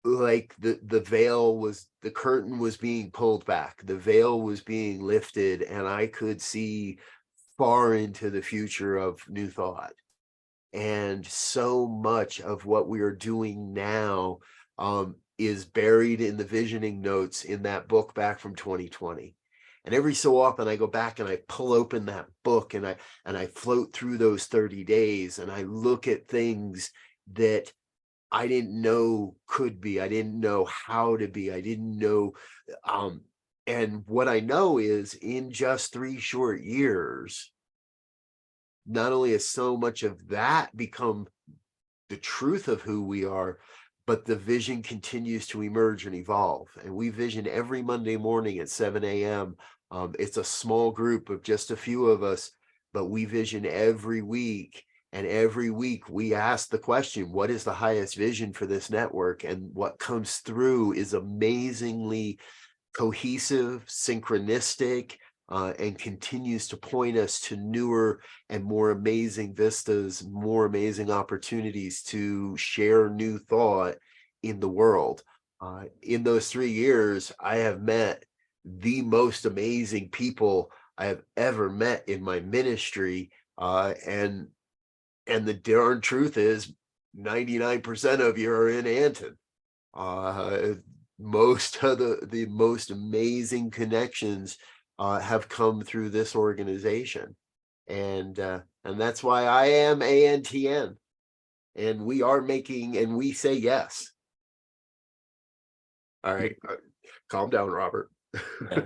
like the veil was, the curtain was being pulled back, the veil was being lifted, and I could see far into the future of New Thought. And so much of what we are doing now is buried in the visioning notes in that book back from 2020. And every so often I go back and I pull open that book and I float through those 30 days and I look at things that I didn't know could be, I didn't know how to be, I didn't know. And what I know is in just 3 short years, not only has so much of that become the truth of who we are, but the vision continues to emerge and evolve. And we vision every Monday morning at 7 a.m. It's a small group of just a few of us, but we vision every week. And every week we ask the question, what is the highest vision for this network? And what comes through is amazingly cohesive, synchronistic, and continues to point us to newer and more amazing vistas, more amazing opportunities to share new thought in the world. In those 3 years, I have met the most amazing people I have ever met in my ministry. And the darn truth is 99% of you are in Anton. Most of the most amazing connections have come through this organization. And that's why I am ANTN. And we are making, and we say yes. All right, calm down, Robert. Yeah.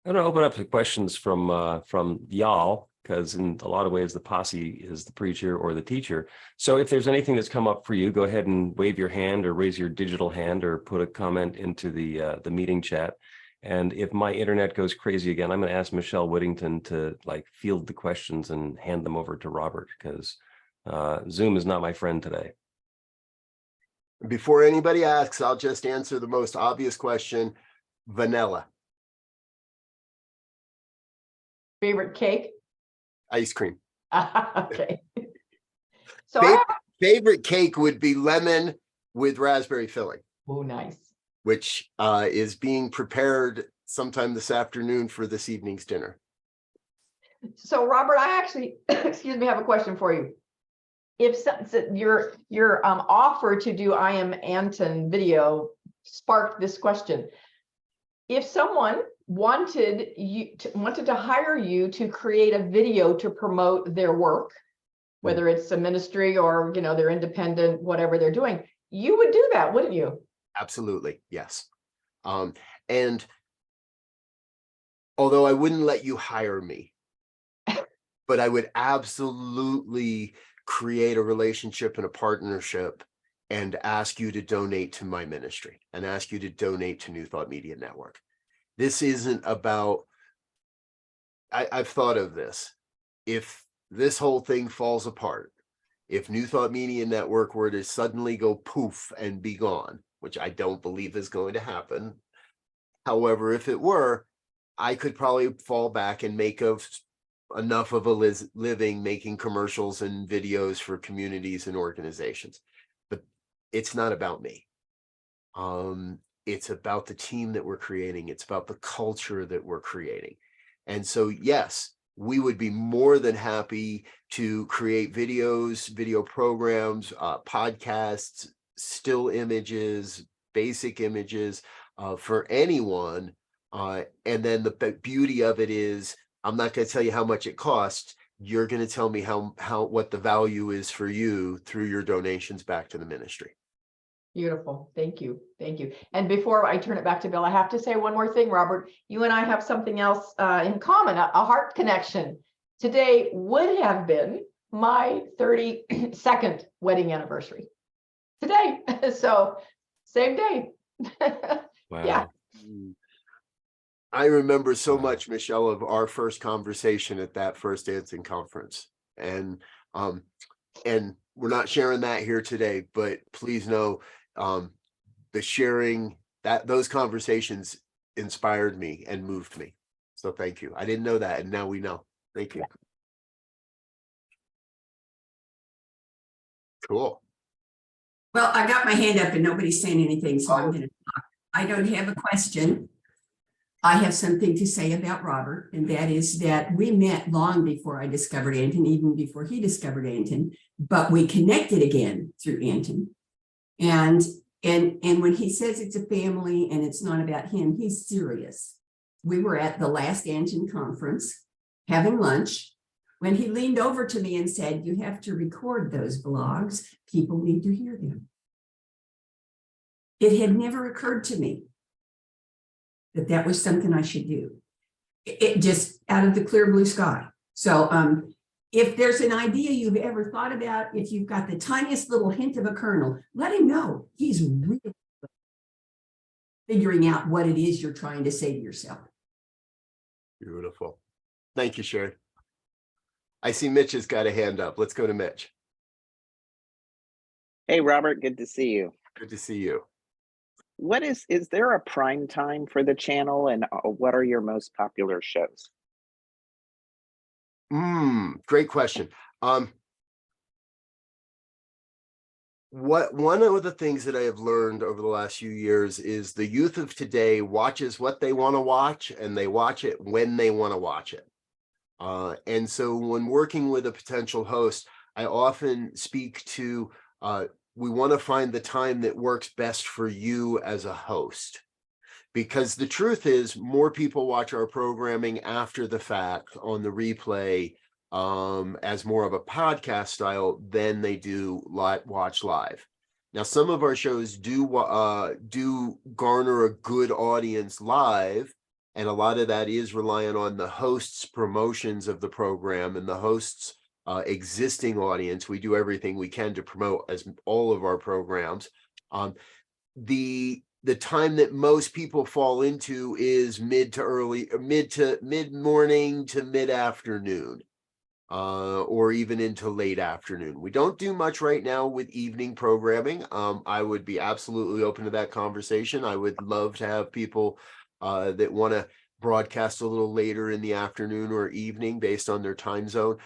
I'm going to open up to questions from y'all, because in a lot of ways the posse is the preacher or the teacher. So if there's anything that's come up for you, go ahead and wave your hand or raise your digital hand or put a comment into the meeting chat. And if my internet goes crazy again, I'm going to ask Michelle Whittington to field the questions and hand them over to Robert, because Zoom is not my friend today. Before anybody asks, I'll just answer the most obvious question: vanilla. Favorite cake? Ice cream. Okay. So Favorite cake would be lemon with raspberry filling. oh, nice. Which is being prepared sometime this afternoon for this evening's dinner. So Robert, I actually, excuse me, have a question for you. If your offer to do I Am Anton video sparked this question. If someone wanted to hire you to create a video to promote their work, whether it's a ministry or they're independent, whatever they're doing, you would do that, wouldn't you? Absolutely, yes. And although I wouldn't let you hire me, but I would absolutely create a relationship and a partnership and ask you to donate to my ministry and ask you to donate to New Thought Media Network. This isn't about, I've thought of this. If this whole thing falls apart, if New Thought Media Network were to suddenly go poof and be gone, which I don't believe is going to happen. However, if it were, I could probably fall back and make enough of a living making commercials and videos for communities and organizations. But it's not about me. It's about the team that we're creating. It's about the culture that we're creating. And so, yes, we would be more than happy to create videos, video programs, podcasts, still images, basic images for anyone. And then the beauty of it is, I'm not going to tell you how much it costs. You're going to tell me what the value is for you through your donations back to the ministry. Beautiful. Thank you. Thank you. And before I turn it back to Bill, I have to say one more thing, Robert. You and I have something else in common, a heart connection. Today would have been my 32nd wedding anniversary. Today. So same day. Wow. Yeah. I remember so much, Michelle, of our first conversation at that first dancing conference. And we're not sharing that here today, but please know the sharing those conversations inspired me and moved me. So thank you. I didn't know that, and now we know. Thank you. Cool. Well, I got my hand up and nobody's saying anything, so I'm going to talk. I don't have a question. I have something to say about Robert, and that is that we met long before I discovered Anton, even before he discovered Anton, but we connected again through Anton. And when he says it's a family and it's not about him, he's serious. We were at the last Anton conference having lunch when he leaned over to me and said, "You have to record those blogs. People need to hear them." It had never occurred to me that was something I should do. It just out of the clear blue sky. So if there's an idea you've ever thought about, if you've got the tiniest little hint of a kernel, let him know. He's really figuring out what it is you're trying to say to yourself. Beautiful. Thank you, Sherry. I see Mitch has got a hand up. Let's go to Mitch. Hey, Robert, good to see you. Good to see you. What is there a prime time for the channel, and what are your most popular shows? Great question. One of the things that I have learned over the last few years is the youth of today watches what they want to watch, and they watch it when they want to watch it. And so when working with a potential host, I often speak to we want to find the time that works best for you as a host. Because the truth is, more people watch our programming after the fact on the replay as more of a podcast style than they do watch live. Now, some of our shows do garner a good audience live, and a lot of that is reliant on the host's promotions of the program and the host's existing audience. We do everything we can to promote as all of our programs. The time that most people fall into is mid morning to mid afternoon, or even into late afternoon. We don't do much right now with evening programming. I would be absolutely open to that conversation. I would love to have people that want to broadcast a little later in the afternoon or evening based on their time zone.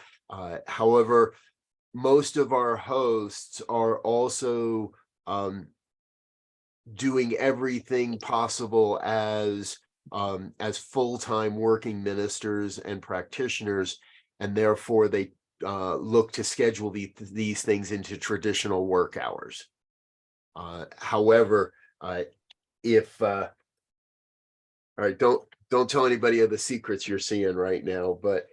However, most of our hosts are also doing everything possible as full-time working ministers and practitioners, and therefore they look to schedule these things into traditional work hours. However, if all right, don't tell anybody of the secrets you're seeing right now, but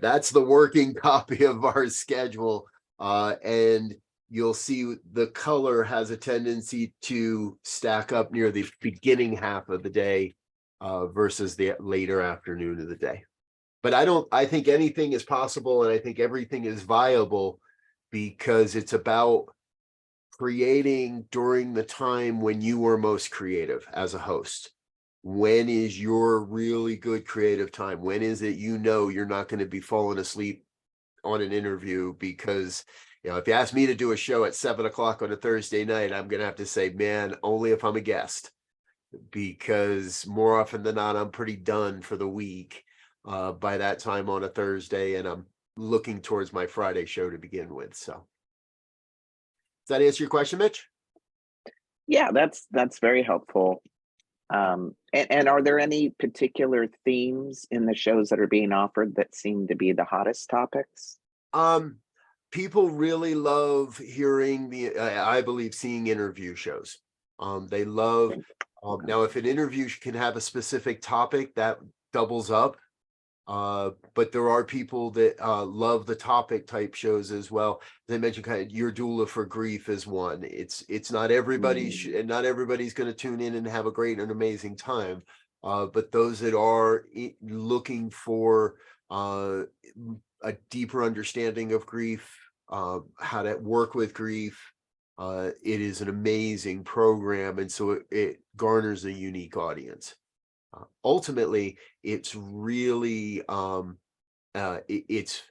that's the working copy of our schedule, and you'll see the color has a tendency to stack up near the beginning half of the day versus the later afternoon of the day. But I think anything is possible, and I think everything is viable, because it's about creating during the time when you are most creative as a host. When is your really good creative time? When is it you're not going to be falling asleep on an interview? Because if you ask me to do a show at 7 o'clock on a Thursday night, I'm going to have to say, man, only if I'm a guest, because more often than not, I'm pretty done for the week by that time on a Thursday, and I'm looking towards my Friday show to begin with. So does that answer your question, Mitch? Yeah, that's very helpful. And are there any particular themes in the shows that are being offered that seem to be the hottest topics? People really love hearing I believe seeing interview shows. They love, now if an interview can have a specific topic, that doubles up. But there are people that love the topic type shows as well. As I mentioned, kind of Your Doula for Grief is one. It's not everybody, not everybody's going to tune in and have a great and amazing time. But those that are looking for a deeper understanding of grief, how to work with grief, it is an amazing program, and so it garners a unique audience. Ultimately, it's really it's,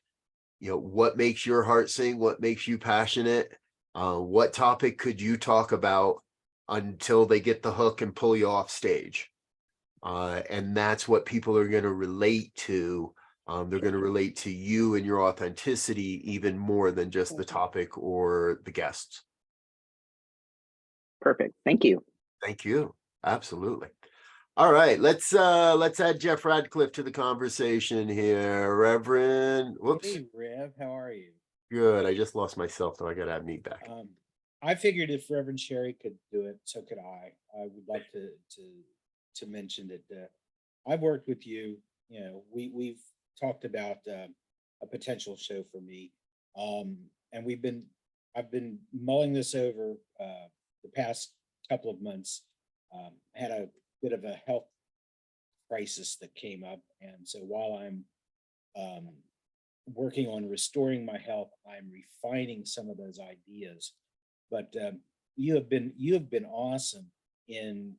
you know, what makes your heart sing, what makes you passionate, what topic could you talk about until they get the hook and pull you off stage. And that's what people are going to relate to. They're going to relate to you and your authenticity even more than just the topic or the guests. Perfect. Thank you. Thank you. Absolutely. All right, let's add Jeff Radcliffe to the conversation here. Reverend, whoops. Hey, Rev, how are you? Good. I just lost myself, so I got to add me back. I figured if Reverend Sherry could do it, so could I. I would like to mention that I've worked with you. You know, we've talked about a potential show for me, and I've been mulling this over the past couple of months. Had a bit of a health crisis that came up, and so while I'm working on restoring my health, I'm refining some of those ideas. But you have been awesome in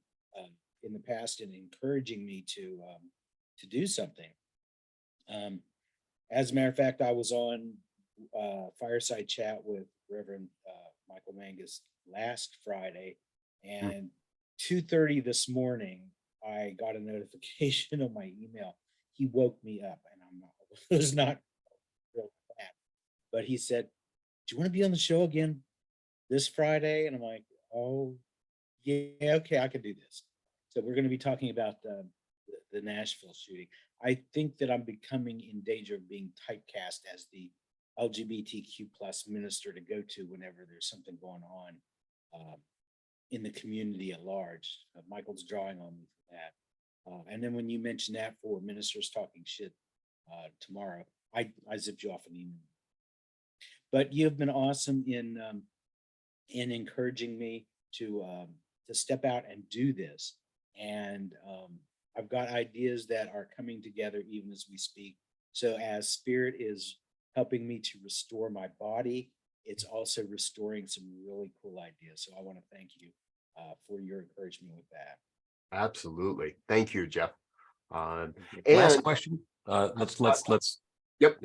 the past in encouraging me to do something. As a matter of fact, I was on Fireside Chat with Reverend Michael Mangus last Friday, and 2:30 this morning, I got a notification on my email. He woke me up, and I was not real bad, but he said, "Do you want to be on the show again this Friday?" And I'm like, "Oh, yeah, okay, I can do this." So we're going to be talking about the Nashville shooting. I think that I'm becoming in danger of being typecast as the LGBTQ plus minister to go to whenever there's something going on in the community at large. Michael's drawing on me for that. And then when you mentioned that for ministers talking shit tomorrow, I zipped you off an email. But you've been awesome in encouraging me to step out and do this. And I've got ideas that are coming together even as we speak. So as Spirit is helping me to restore my body, it's also restoring some really cool ideas. So I want to thank you for your encouragement with that. Absolutely. Thank you, Jeff. Last question. Let's. Yep.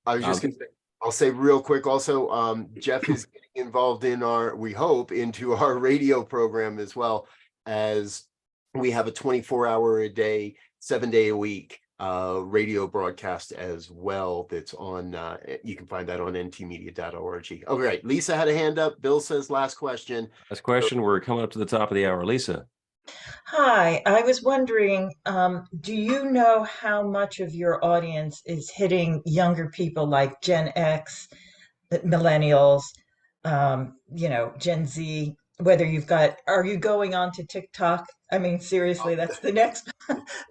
I was just gonna say, I'll say real quick also, Jeff is getting involved in we hope, into our radio program as well, as we have a 24-hour a day, 7-day a week radio broadcast as well. That's on, you can find that on ntmedia.org. All right, Lisa had a hand up. Bill says last question. Last question. We're coming up to the top of the hour. Lisa. Hi, I was wondering, do you know how much of your audience is hitting younger people like Gen X, millennials, Gen Z, whether are you going on to TikTok? I mean, seriously, that's the next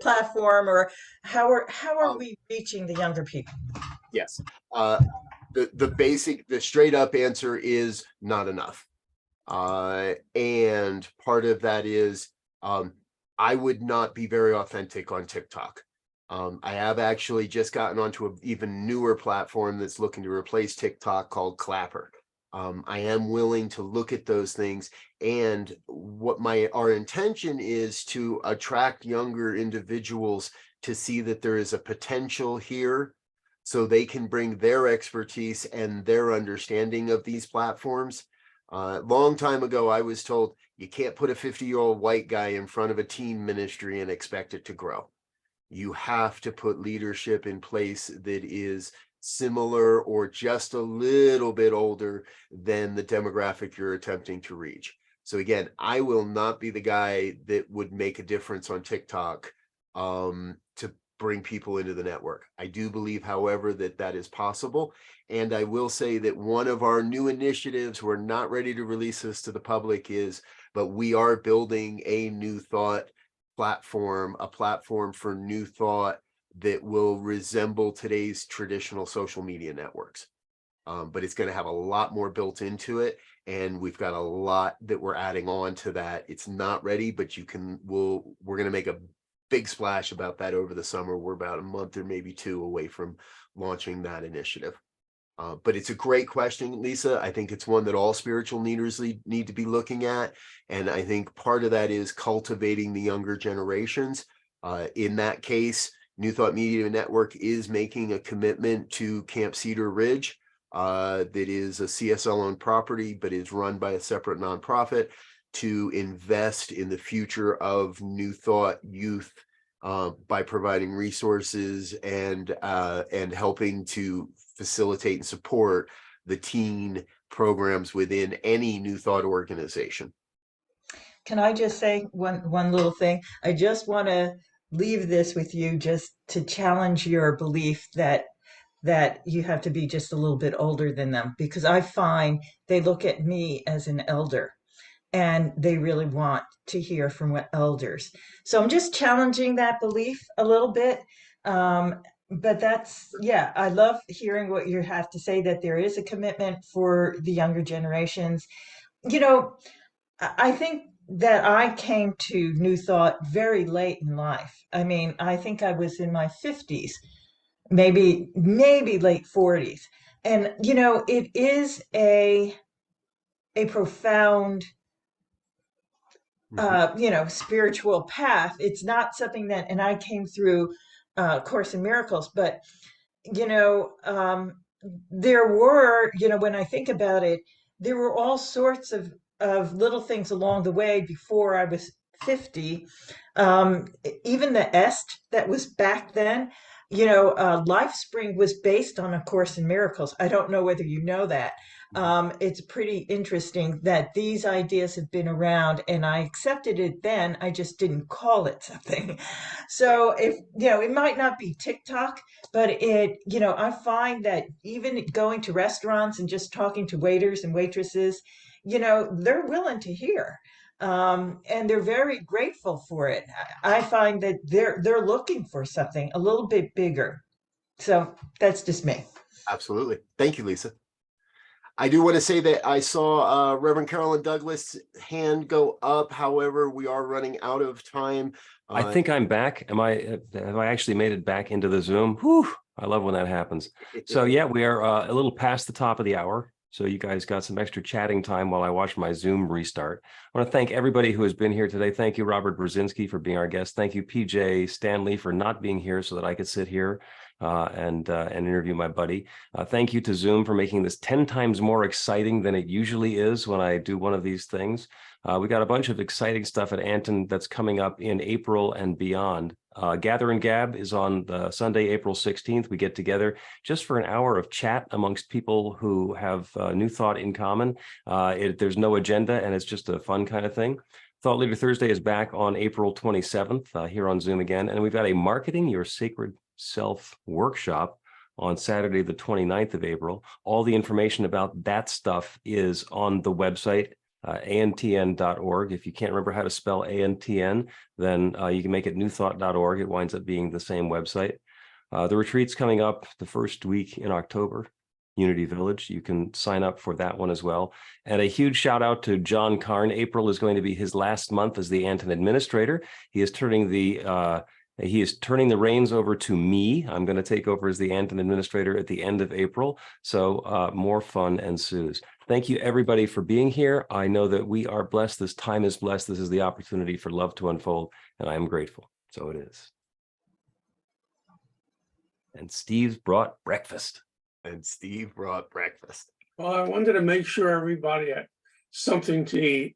platform, or how are we reaching the younger people? Yes. The straight up answer is not enough. And part of that is, I would not be very authentic on TikTok. I have actually just gotten onto an even newer platform that's looking to replace TikTok called Clapper. I am willing to look at those things, and what our intention is to attract younger individuals to see that there is a potential here, so they can bring their expertise and their understanding of these platforms. Long time ago, I was told you can't put a 50-year-old white guy in front of a teen ministry and expect it to grow. You have to put leadership in place that is similar or just a little bit older than the demographic you're attempting to reach. So again, I will not be the guy that would make a difference on TikTok to bring people into the network. I do believe, however, that that is possible. And I will say that one of our new initiatives, we're not ready to release this to the public, but we are building a new thought platform, a platform for new thought that will resemble today's traditional social media networks. But it's going to have a lot more built into it. And we've got a lot that we're adding on to that. It's not ready, but we're going to make a big splash about that over the summer. We're about a month or maybe 2 away from launching that initiative. But it's a great question, Lisa. I think it's one that all spiritual leaders need to be looking at. And I think part of that is cultivating the younger generations. In that case, New Thought Media Network is making a commitment to Camp Cedar Ridge. That is a CSL-owned property, but is run by a separate nonprofit, to invest in the future of New Thought youth by providing resources and helping to facilitate and support the teen programs within any New Thought organization. Can I just say one little thing? I just want to leave this with you, just to challenge your belief that you have to be just a little bit older than them, because I find they look at me as an elder and they really want to hear from elders. So I'm just challenging that belief a little bit. But yeah, I love hearing what you have to say, that there is a commitment for the younger generations. I think that I came to New Thought very late in life. I mean, I think I was in my 50s, maybe late 40s. And, it is a profound spiritual path. It's not something that, and I came through Course in Miracles, but there were, when I think about it, there were all sorts of little things along the way before I was 50. Even the est that was back then, LifeSpring was based on A Course in Miracles. I don't know whether you know that. It's pretty interesting that these ideas have been around, and I accepted it then. I just didn't call it something. So if, it might not be TikTok, but I find that even going to restaurants and just talking to waiters and waitresses, they're willing to hear. And they're very grateful for it. I find that they're looking for something a little bit bigger. So that's just me. Absolutely. Thank you, Lisa. I do want to say that I saw Reverend Carolyn Douglas' hand go up. However, we are running out of time. I think I'm back. Have I actually made it back into the Zoom? Whew, I love when that happens. So yeah, we are a little past the top of the hour. So you guys got some extra chatting time while I watch my Zoom restart. I want to thank everybody who has been here today. Thank you, Robert Brzezinski, for being our guest. Thank you, PJ Stanley, for not being here so that I could sit here and interview my buddy. Thank you to Zoom for making this 10 times more exciting than it usually is when I do one of these things. We got a bunch of exciting stuff at Anton that's coming up in April and beyond. Gather and Gab is on the Sunday, April 16th. We get together just for an hour of chat amongst people who have New Thought in common. There's no agenda, and it's just a fun kind of thing. Thought Leader Thursday is back on April 27th here on Zoom again. And we've got a Marketing Your Sacred Self workshop on Saturday, the 29th of April. All the information about that stuff is on the website, antn.org. If you can't remember how to spell ANTN, then you can make it newthought.org. It winds up being the same website. The retreat's coming up the first week in October, Unity Village. You can sign up for that one as well. And a huge shout out to John Karn. April is going to be his last month as the Anton administrator. He is turning the reins over to me. I'm going to take over as the Anton administrator at the end of April. So more fun ensues. Thank you, everybody, for being here. I know that we are blessed. This time is blessed. This is the opportunity for love to unfold, and I am grateful. So it is. And Steve brought breakfast. Well, I wanted to make sure everybody had something to eat.